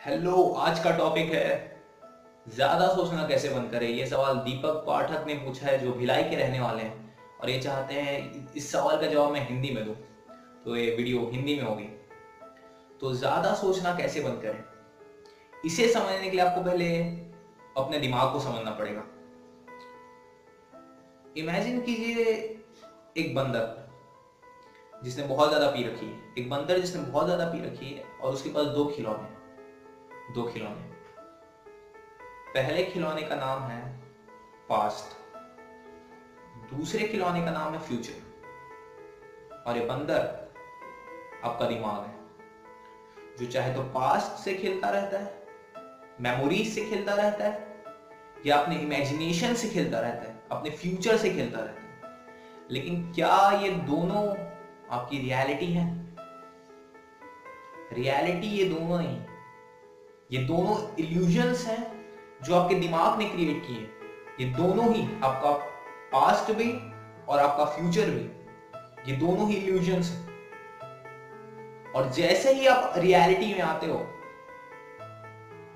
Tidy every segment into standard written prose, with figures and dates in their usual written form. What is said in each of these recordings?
Hello, आज का topic है ज्यादा सोचना कैसे बंद करें। ये सवाल दीपक पाठक ने पूछा है, जो भिलाई के रहने वाले हैं और ये चाहते हैं इस सवाल का जवाब मैं हिंदी में दूं, तो ये वीडियो हिंदी में होगी। तो ज्यादा सोचना कैसे बंद करें, इसे समझने के लिए आपको पहले अपने दिमाग को समझना पड़ेगा। इमेजिन कीजिए एक बंदर जिसने बहुत ज्यादा पी रखी है, एक बंदर जिसने बहुत ज्यादा पी रखी है और उसके पास दो खिलौने। पहले खिलौने का नाम है पास्ट, दूसरे खिलौने का नाम है फ्यूचर। और ये बंदर आपका दिमाग है, जो चाहे तो पास्ट से खेलता रहता है, मेमोरीज से खेलता रहता है, या अपने इमेजिनेशन से खेलता रहता है, अपने फ्यूचर से खेलता रहता है। लेकिन क्या ये दोनों आपकी रियलिटी है? रियलिटी ये दोनों नहीं, ये दोनों इल्यूजन्स हैं जो आपके दिमाग ने क्रिएट किए। ये दोनों ही, आपका पास्ट भी और आपका फ्यूचर भी, ये दोनों ही इल्यूजन्स हैं। और जैसे ही आप रियलिटी में आते हो,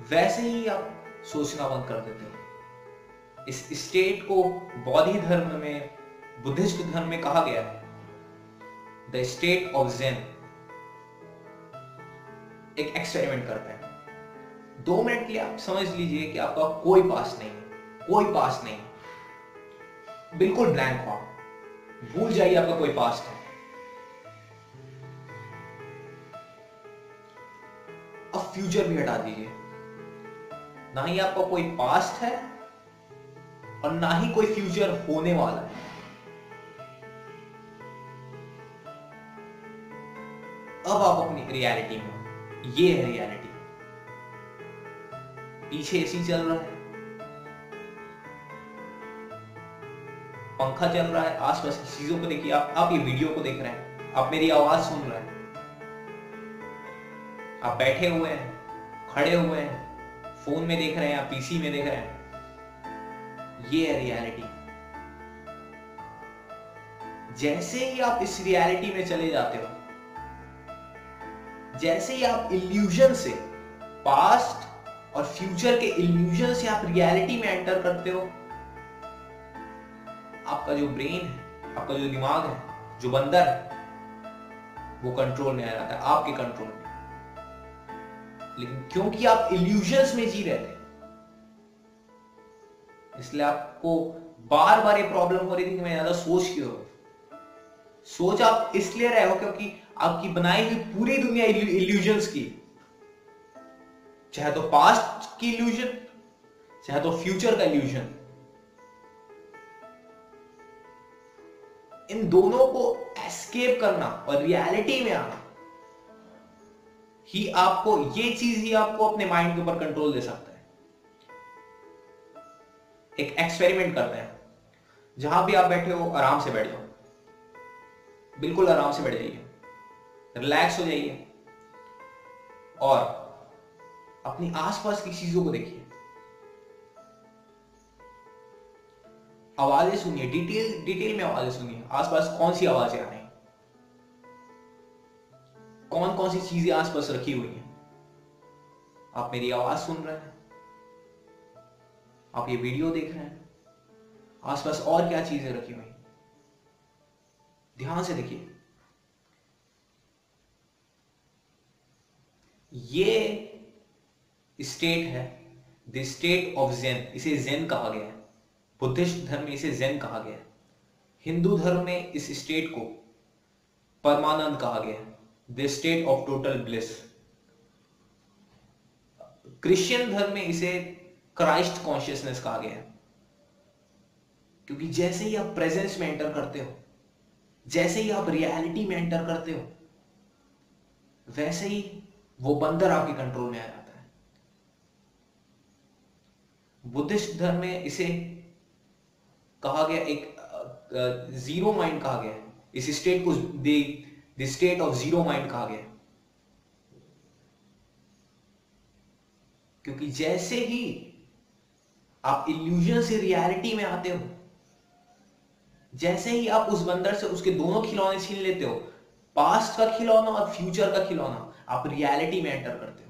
वैसे ही आप सोचना बंद कर देते हो। इस स्टेट को बौद्ध धर्म में, बुद्धिस्ट धर्म में कहा गया है द स्टेट ऑफ ज़ेन। एक एक्सपेरिमेंट करते हैं। 2 मिनट के लिए आप समझ लीजिए कि आपका कोई पास्ट नहीं है, कोई पास्ट नहीं, बिल्कुल ब्लैंक हो, भूल जाइए आपका कोई पास्ट है। अब फ्यूचर भी हटा दीजिए, ना ही आपका कोई पास्ट है और ना ही कोई फ्यूचर होने वाला है। अब आप अपनी रियलिटी में, ये है रियलिटी। पीछे एसी चल रहा है, पंखा चल रहा है, आसपास की चीजों को देखिए। आप ये वीडियो को देख रहे हैं, आप मेरी आवाज सुन रहे हैं, आप बैठे हुए हैं, खड़े हुए हैं, फोन में देख रहे हैं, आप पीसी में देख रहे हैं। ये है रियलिटी। जैसे ही आप इस रियलिटी में चले जाते हो, जैसे ही आप इल्यूजन से, पास्ट और फ्यूचर के इल्यूजन से आप रियलिटी में एंटर करते हो, आपका जो ब्रेन है, आपका जो दिमाग है, जो बंदर है, वो कंट्रोल में आ जाता है, आपके कंट्रोल में। लेकिन क्योंकि आप इल्यूजन्स में जी रहे थे, इसलिए आपको बार बार ये प्रॉब्लम हो रही थी कि मैं ज्यादा सोच क्यों रहा हूं। सोच आप इसलिए रहे हो क्योंकि आपकी बनाई हुई पूरी दुनिया इल्यूजन्स की, चाहे तो पास्ट की इल्यूजन, चाहे तो फ्यूचर का इल्यूजन। इन दोनों को एस्केप करना और रियलिटी में आना ही आपको, ये चीज ही आपको अपने माइंड के ऊपर कंट्रोल दे सकता है। एक एक्सपेरिमेंट करते हैं। जहां भी आप बैठे हो, आराम से बैठ जाओ, बिल्कुल आराम से बैठ जाइए, रिलैक्स हो जाइए और अपनी आसपास की चीजों को देखिए। आवाजें सुनिए, डिटेल में आवाजें सुनिए। आसपास कौन सी आवाजें आ रही हैं, कौन कौन सी चीजें आसपास रखी हुई हैं। आप मेरी आवाज सुन रहे हैं, आप ये वीडियो देख रहे हैं, आसपास और क्या चीजें रखी हुई हैं, ध्यान से देखिए। ये स्टेट है द स्टेट ऑफ ज़ेन। इसे ज़ेन कहा गया है, बुद्धिस्ट धर्म में इसे ज़ेन कहा गया है, हिंदू धर्म में इस स्टेट को परमानंद कहा गया है, the state of total bliss. Christian धर्म में इसे क्राइस्ट कॉन्शियसनेस कहा गया है। क्योंकि जैसे ही आप प्रेजेंस में एंटर करते हो, जैसे ही आप रियलिटी में एंटर करते हो, वैसे ही वो बंदर आपके कंट्रोल में आ जाता है। बुद्धिस्ट धर्म में इसे कहा गया, एक जीरो माइंड कहा गया है। इस स्टेट को the state of zero mind कहा गया है। क्योंकि जैसे ही आप इल्यूजन से रियलिटी में आते हो, जैसे ही आप उस बंदर से उसके दोनों खिलौने छीन लेते हो, पास्ट का खिलौना और फ्यूचर का खिलौना, आप रियलिटी में एंटर करते हो।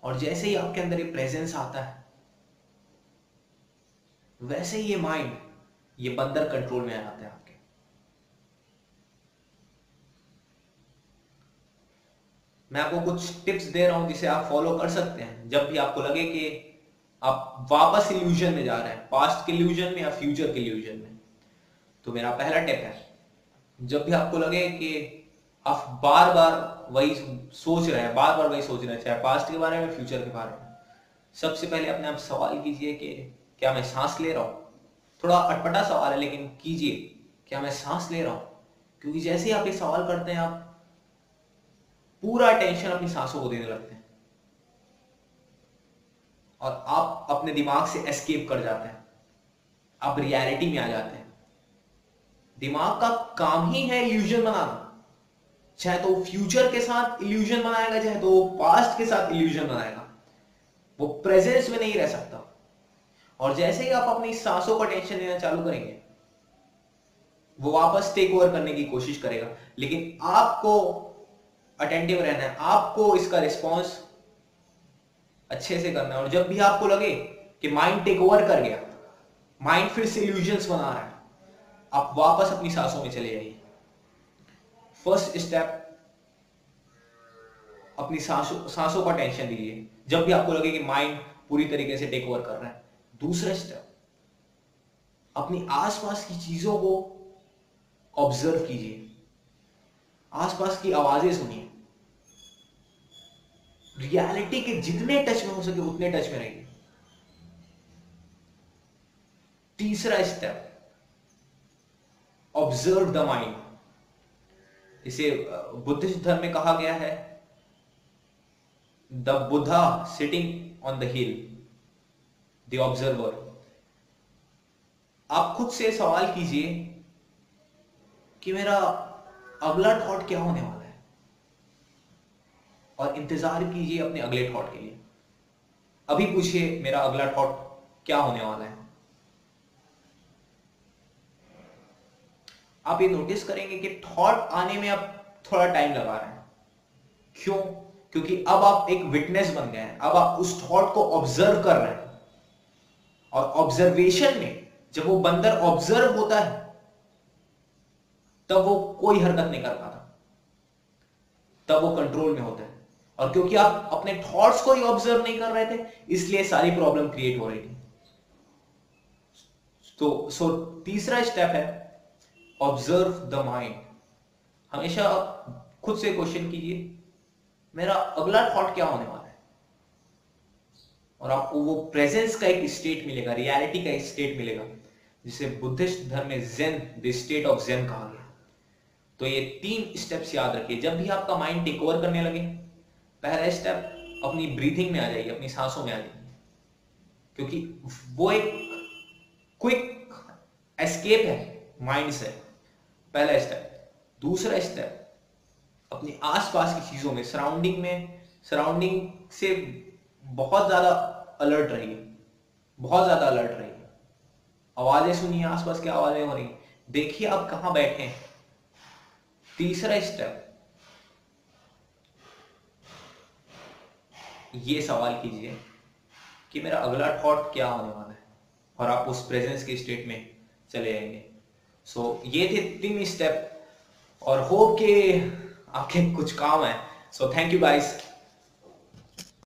और जैसे ही आपके अंदर ये प्रेजेंस आता है, वैसे ही ये माइंड, ये बंदर कंट्रोल में आ जाते हैं आपके। मैं आपको कुछ टिप्स दे रहा हूं जिसे आप फॉलो कर सकते हैं जब भी आपको लगे कि आप वापस इल्यूजन में जा रहे हैं, पास्ट के इल्यूजन में या फ्यूचर के इल्यूजन में। तो मेरा पहला टिप है, जब भी आपको लगे कि आप बार बार वही सोच रहे हैं, बार बार वही सोच रहे हैं, चाहे पास्ट के बारे में, फ्यूचर के बारे में, सबसे पहले अपने आप सवाल कीजिए कि क्या मैं सांस ले रहा हूं। थोड़ा अटपटा सवाल है लेकिन कीजिए, क्या मैं सांस ले रहा हूं। क्योंकि जैसे ही आप ये सवाल करते हैं, आप पूरा टेंशन अपनी सांसों को देने लगते हैं और आप अपने दिमाग से एस्केप कर जाते हैं, आप रियलिटी में आ जाते हैं। दिमाग का काम ही है इल्यूजन बनाना, चाहे तो फ्यूचर के साथ इल्यूजन बनाएगा, चाहे तो पास्ट के साथ इल्यूजन बनाएगा, वो प्रेजेंस में नहीं रह सकता। और जैसे ही आप अपनी सांसों का टेंशन लेना चालू करेंगे, वो वापस टेक ओवर करने की कोशिश करेगा। लेकिन आपको अटेंटिव रहना है, आपको इसका रिस्पॉन्स अच्छे से करना है। और जब भी आपको लगे कि माइंड टेक ओवर कर गया, माइंड फिर से इल्यूजन्स बना रहा है, आप वापस अपनी सांसों में चले जाइए। फर्स्ट स्टेप, अपनी सांसों का टेंशन लीजिए जब भी आपको लगे कि माइंड पूरी तरीके से टेक ओवर कर रहा है। दूसरा स्टेप, अपनी आसपास की चीजों को ऑब्जर्व कीजिए, आसपास की आवाजें सुनिए, रियलिटी के जितने टच में हो सके उतने टच में रहिए। तीसरा स्टेप, ऑब्जर्व द माइंड। इसे बुद्धिस्ट धर्म में कहा गया है the Buddha sitting on the hill, the observer. आप खुद से सवाल कीजिए कि मेरा अगला थॉट क्या होने वाला है, और इंतजार कीजिए अपने अगले थॉट के लिए। अभी पूछिए मेरा अगला थॉट क्या होने वाला है। आप ये नोटिस करेंगे कि थॉट आने में आप थोड़ा टाइम लगा रहे हैं। क्यों? क्योंकि अब आप एक विटनेस बन गए हैं, अब आप उस थॉट को ऑब्जर्व कर रहे हैं। और ऑब्जर्वेशन में जब वो बंदर ऑब्जर्व होता है, तब वो कोई हरकत नहीं कर पाता, तब वो कंट्रोल में होता है। और क्योंकि आप अपने थॉट्स को ही ऑब्जर्व नहीं कर रहे थे, इसलिए सारी प्रॉब्लम क्रिएट हो रही थी। तो तीसरा स्टेप है ऑब्जर्व द माइंड। हमेशा आप खुद से क्वेश्चन कीजिए, मेरा अगला थॉट क्या होने वाला है। और आपको वो प्रेजेंस का एक स्टेट मिलेगा, रियलिटी का एक स्टेट मिलेगा, जिसे बुद्धिस्ट धर्म में Zen, the state of Zen कहा गया। तो ये 3 स्टेप्स याद रखिए। जब भी आपका माइंड टेक ओवर करने लगे, पहला स्टेप, अपनी ब्रीथिंग में आ जाइए, अपनी सांसों में आ जाइए, क्योंकि वो एक क्विक एस्केप है माइंड से। पहला स्टेप। दूसरा स्टेप, अपनी आसपास की चीजों में, सराउंडिंग से बहुत ज्यादा अलर्ट रहिए, बहुत ज्यादा अलर्ट रहिए। आवाजें सुनिए, आसपास की आवाजें हो रही, देखिए आप कहां बैठे हैं। तीसरा स्टेप, ये सवाल कीजिए कि मेरा अगला थॉट क्या होने वाला है, और आप उस प्रेजेंस के स्टेट में चले जाएंगे। ये थे 3 स्टेप, और होप के आपके कुछ काम है। Thank you guys.